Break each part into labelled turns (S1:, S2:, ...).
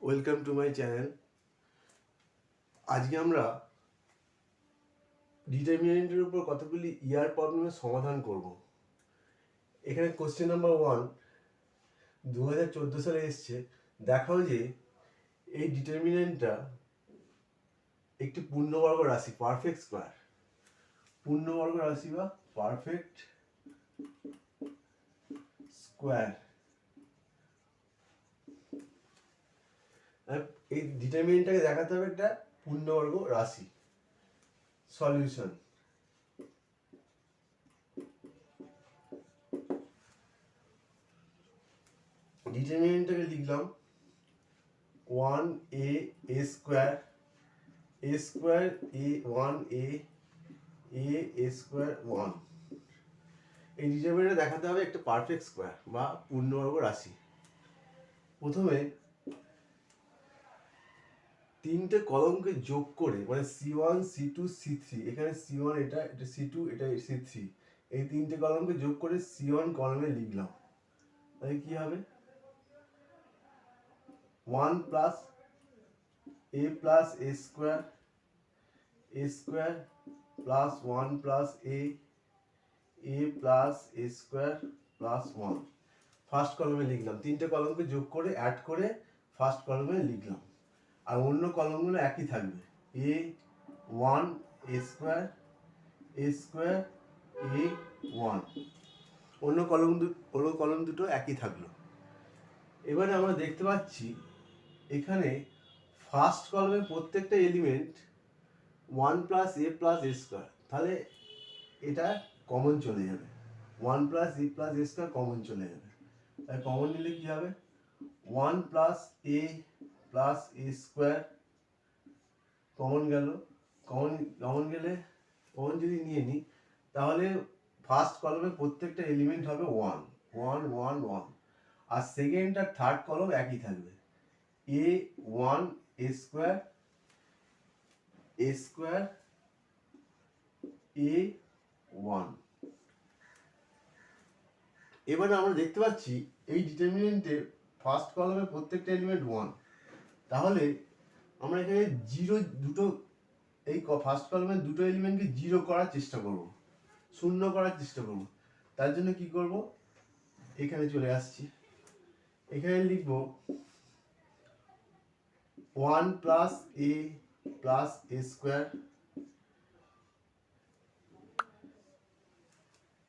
S1: Welcome to my channel. আজকে আমরা ডিটারমিনেন্টের উপর কতগুলি ইয়ার প্রবলেমের সমাধান করব। এখানে কোশ্চেন নাম্বার 1 2014 সালে এসছে। দেখাও যে এই ডিটারমিনেন্টটা একটি পূর্ণবর্গ রাশি, পারফেক্ট স্কোয়ার। পূর্ণবর্গ রাশি বা পারফেক্ট স্কোয়ার। এই ডিটারমিনেন্টটাকে দেখাতে হবে একটা পূর্ণবর্গ রাশি। সলিউশন। ডিটারমিনেন্টটাকে লিখলাম 1a square a square a 1a a square 1। এই ডিটারমিনেন্টটা দেখাতে হবে একটা পারফেক্ট স্কোয়ার বা পূর্ণবর্গ রাশি। প্রথমে তিনটে কলমকে যোগ করে মানে C1 C2 C3, এখানে C1 এটা C2 এটা C3, এই তিনটে কলমকে যোগ করে C1 কলমে লিখলাম। তাহলে কি হবে 1 plus a plus a square plus 1 plus a plus a square plus 1 first কলমে লিখলাম। তিনটে কলমকে যোগ করে অ্যাড করে ফার্স্ট কলমে লিখলাম। আর অন্য কলমগুলো একই থাকবে, a1 a স্কোয়ার a1। অন্য কলম দুটো একই থাকলো। এবারে আমরা দেখতে পাচ্ছি এখানে ফার্স্ট কলমের প্রত্যেকটা element 1 plus a plus a square, তাহলে এটা কমন চলে যাবে। 1 plus a plus a square common চলে যাবে। তাই কমন নিলে কি হবে 1 plus a plus a square common গেল। কমন গেলে কমন যদি নিয়ে নিই তাহলে ফার্স্ট কলমের প্রত্যেকটা এলিমেন্ট হবে 1 1 1 1, আর সেকেন্ড আর থার্ড কলম একই থাকবে, a1 a স্কোয়ার a1। এবারে আমরা দেখতে পাচ্ছি এই ডিটারমিনেন্টে ফার্স্ট কলমের প্রত্যেকটা এলিমেন্ট 1, তাহলে আমরা এখানে জিরো দুটো এই ফার্স্ট কলমের দুটো এলিমেন্টকে জিরো করার চেষ্টা করব, শূন্য করার চেষ্টা করব। তার জন্য কি করব, এখানে চলে আসছি, এখানে লিখব 1 plus a plus a square.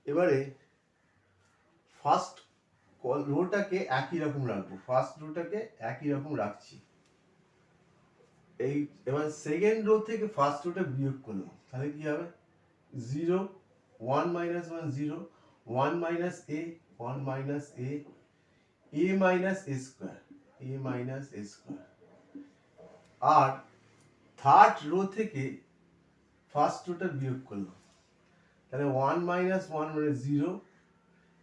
S1: এবারে ফার্স্ট রোটাকে একই রকম রাখবো, ফার্স্ট রোটাকে একই রকম রাখছি। এই এবার সেকেন্ড রো থেকে ফার্স্ট রোটা বিয়োগ করলাম, তাহলে কি হবে 0 1 minus 1 0 1 minus a 1 minus a minus a square আর থার্ড রো থেকে ফার্স্ট রোটা বিয়োগ করলাম, তাহলে 1 minus 1 মানে 0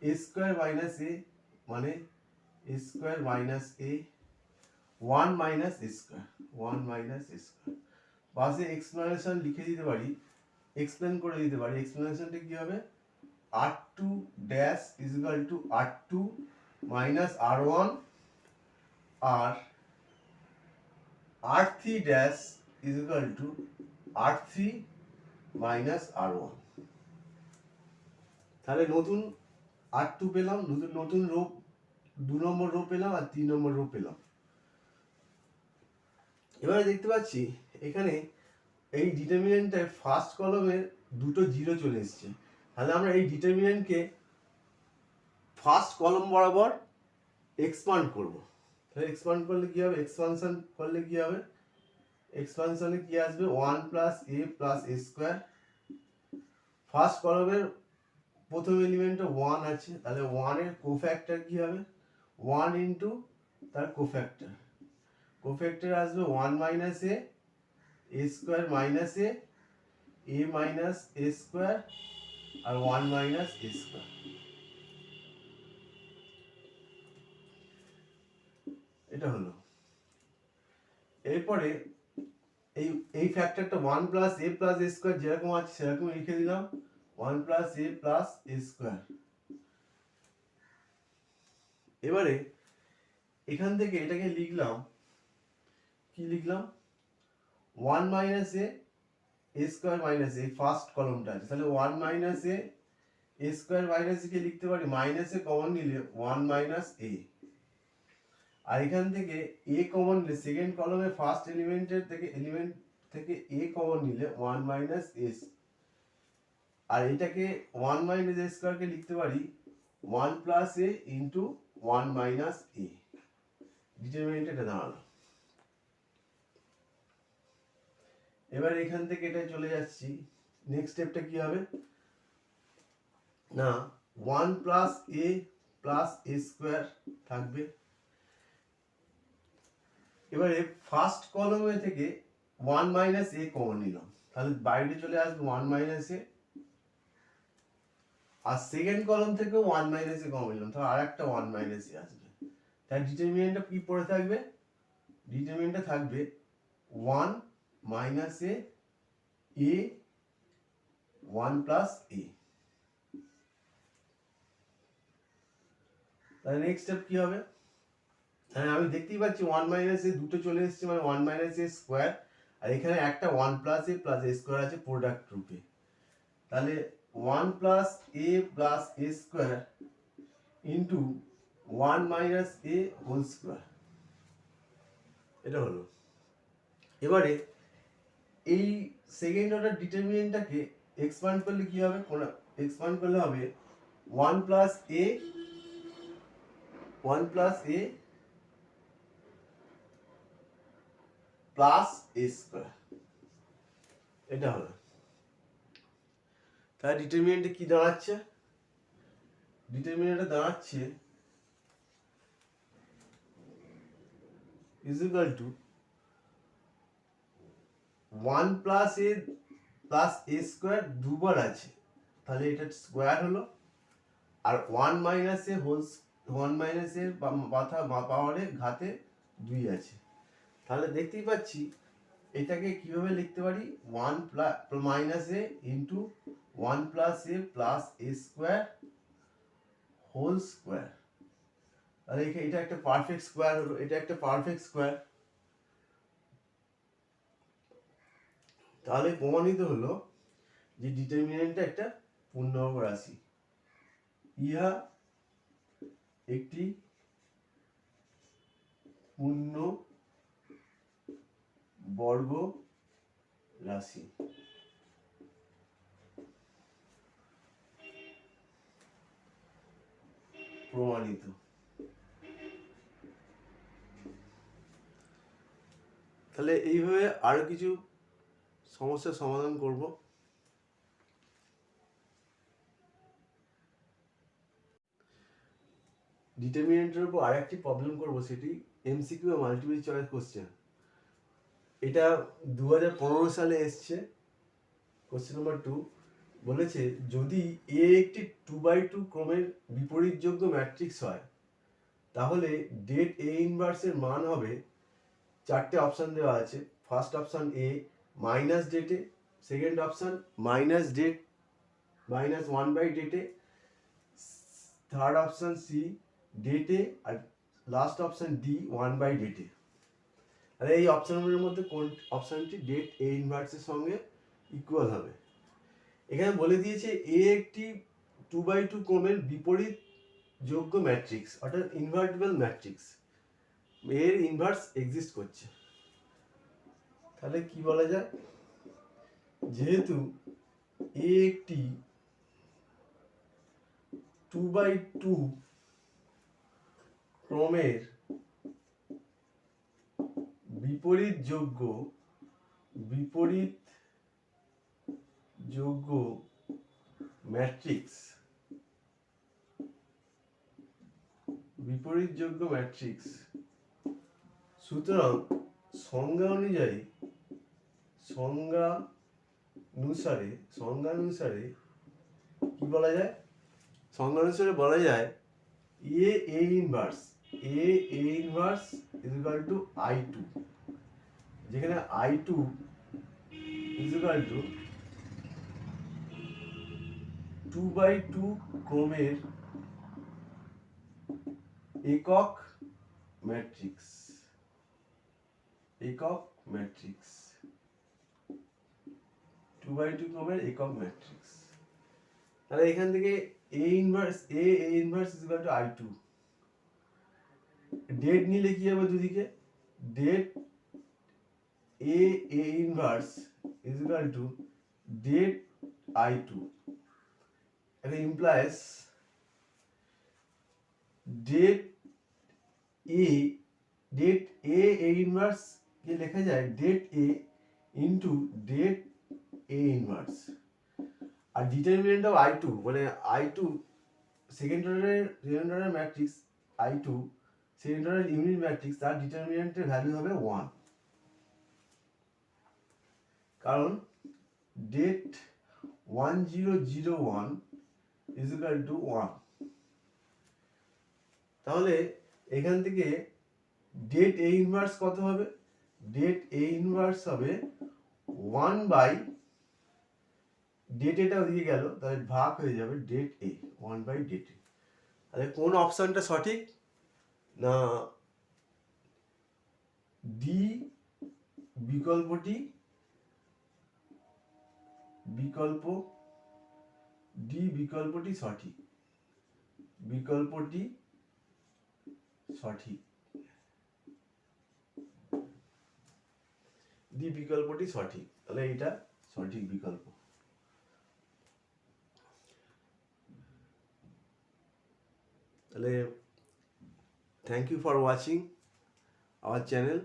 S1: a স্কয়ার মাইনাস a মানে a square minus a 1 minus a square পাশে এক্সপ্লেনেশন লিখে দিতে পারি, এক্সপ্লেন করে দিতে পারি। এক্সপ্লেনেশনটা কি হবে r2 dash is equal to r2 minus r1 আর r3 dash is equal to r3 minus r1। তাহলে নতুন r2 পেলাম, নতুন রো 2 নম্বর রো পেলাম আর 3 নম্বর রো পেলাম। এবারে দেখতে পাচ্ছি এখানে এই ডিটারমিনেন্টের ফার্স্ট কলমের দুটো জিরো চলে এসেছে, তাহলে আমরা এই ডিটারমিনেন্টকে ফার্স্ট কলম বরাবর এক্সপান্ড করব। তাহলে এক্সপান্ড করলে কি হবে, এক্সপানশন করলে কি হবে, এক্সপানশনে কি আসবে 1 plus a plus a square. First কলমের প্রথম এলিমেন্টে 1 আছে, তাহলে 1 এর কোফ্যাক্টর কি হবে 1 ইনটু তার কোফ্যাক্টর আসবে 1 minus a square minus a minus a square আর 1 মাইনাস a স্কয়ার। এটা হলো। এরপরে এই ফ্যাক্টরটা 1 plus a plus a square যেরকম আছে সেরকম লিখে দিলাম 1 plus a plus a square. এবারে এখান থেকে এটাকে লিখলাম কি লিখলাম, 1 মাইনাস এ স্কোয়ার মাইনাস এই ফার্স্ট কলমটা আছে, তাহলে 1 মাইনাস এ স্কোয়ার মাইনাস কে লিখতে পারি, মাইনাস এ কমন নিলে 1 মাইনাস এ, আর এখান থেকে এ কমন নিলে সেকেন্ড কলমে ফার্স্ট এলিমেন্ট থেকে এ কমন নিলে 1 মাইনাস এস, আর এটাকে 1 মাইনাস এ স্কোয়ারকে লিখতে পারি 1 প্লাস এ ইন্টু 1 মাইনাস এ, ডিটারমিনেন্ট এটা দাঁড়ালো। এবার এখান থেকে এটা চলে যাচ্ছি, নেক্সট স্টেপটা কি হবে না, 1 প্লাস এ স্কোয়ার থাকবে। এবারে ফার্স্ট কলমে থেকে 1 মাইনাস এ কমন নিলাম, তাহলে বাইরে চলে আসবে 1 মাইনাস এ, আর সেকেন্ড কলম থেকে 1 মাইনাস এ কমন নিলাম, তাহলে আর একটা 1 মাইনাস এ আসবে। তাই ডিটারমিনেন্টটা কি পড়ে থাকবে, ডিটারমিনেন্টটা থাকবে 1 মাইনাস এ 1 প্লাস এ। তাহলে নেক্সট স্টেপ কি হবে, হ্যাঁ আমি দেখতেই পাচ্ছি 1 মাইনাস এ দুটো চলে এসেছে, মানে 1 মাইনাস এ স্কোয়ার, আর এখানে একটা 1 প্লাস এ স্কোয়ার আছে প্রোডাক্ট রূপে, তাহলে 1 প্লাস এ স্কোয়ার ইন্টু 1 মাইনাস এ হোল স্কোয়ার, এটা হলো। এবারে এই সেকেন্ড অর্ডার ডিটারমিনেন্টটাকে এক্সপ্যান্ড করলে কি হবে, এক্সপ্যান্ড করলে হবে 1 প্লাস এ প্লাস এ স্কোয়ার, এটা হলো। তাহলে ডিটারমিনেন্টে কি দাঁড়াচ্ছে, ডিটারমিনেন্টে দাঁড়াচ্ছে is equal two 1 plus A square দুবার আছে, তাহলে এটা স্কোয়ার হলো, আর 1 মাইনাস এ হোল 1 মাইনাস এর মাথা পাওয়ারে ঘাতে 2 আছে, তাহলে দেখতেই পাচ্ছি এটাকে কিভাবে লিখতে পারি, 1 মাইনাস এ ইন্টু 1 প্লাস এ স্কোয়ার হোল স্কোয়ার, তাহলে এটা একটা পারফেক্ট স্কোয়ার হলো, এটা একটা পারফেক্ট স্কোয়ার। তাহলে প্রমাণিত হলো যে ডিটারমিনেন্টটা একটা পূর্ণবর্গ রাশি, ইহা একটি পূর্ণবর্গ রাশি। প্রমাণিত। তাহলে এইভাবে আরো কিছু সমস্যার সমাধান করব। ডিটারমিনেন্টের উপর আরেকটি প্রবলেম করব, সেটি এমসিকিউ বা মাল্টিপল চয়েস কোশ্চেন। এটা 2015 সালে এসছে। কোশ্চেন নাম্বার 2 বলেছে, যদি এ একটি 2x2 ক্রমের বিপরীতযোগ্য ম্যাট্রিক্স হয়, তাহলে ডেট এ ইনভার্সের মান হবে, চারটে অপশন দেওয়া আছে। ফার্স্ট অপশন এ মাইনাস ডেটে, second option minus det minus 1/ডেটে, থার্ড অপশন সি ডেটে, আর লাস্ট অপশন ডি 1/ডেটে। তাহলে এই অপশনগুলোর মধ্যে কোন অপশনটি ডেট এ ইনভার্সের সঙ্গে ইকুয়াল হবে? এখানে বলে দিয়েছে এ একটি 2x2 ক্রমের বিপরীত যোগ্য ম্যাট্রিক্স, অর্থাৎ ইনভার্টিবল ম্যাট্রিক্স, এর ইনভার্স এক্সিস্ট করছে। তাহলে কি বলা যায়, যেহেতু এ একটি 2x2 ক্রমের বিপরীত যোগ্য ম্যাট্রিক্স, সুতরাং সংজ্ঞা অনুসারে কি বলা যায়, সংজ্ঞা অনুসারে বলা যায় A inverse is equal to I2, যেখানে I2 is equal two 2x2 ক্রমের একক ম্যাট্রিক্স। একক ম্যাট্রিক্স, 2x2 ক্রমের একক ম্যাট্রিক্স। তাহলে এখান থেকে A inverse A inverse is equal to I2। Det নিলে কি হবে দুদিকে? Det A inverse is equal to det I2। এটা ইমপ্লাইজ ডেট A ইনভার্স কে লেখা যায় det A into det A inverse. আর ডিটারমিনেন্ট অফ I2 মানে I2 সেকেন্ড অর্ডারের matrix, I2 second order unit matrix, তার ডিটারমিনেন্টের ভ্যালু হবে 1, কারণ ডেট 1001 ইজ ইকুয়াল টু 1। তাহলে এখান থেকে ডেট A ইনভার্স কত হবে? ডেট A ইনভার্স হবে 1 বাই ডেট এটা ওদিকে গেল, তাহলে ভাগ হয়ে যাবে det A, 1 by det A। তাহলে কোন অপশনটা সঠিক? না ডি বিকল্পটি সঠিক, বিকল্পটি সঠিক, ডি বিকল্পটি সঠিক। তাহলে এটা সঠিক বিকল্প। তাহলে thank you for watching our channel.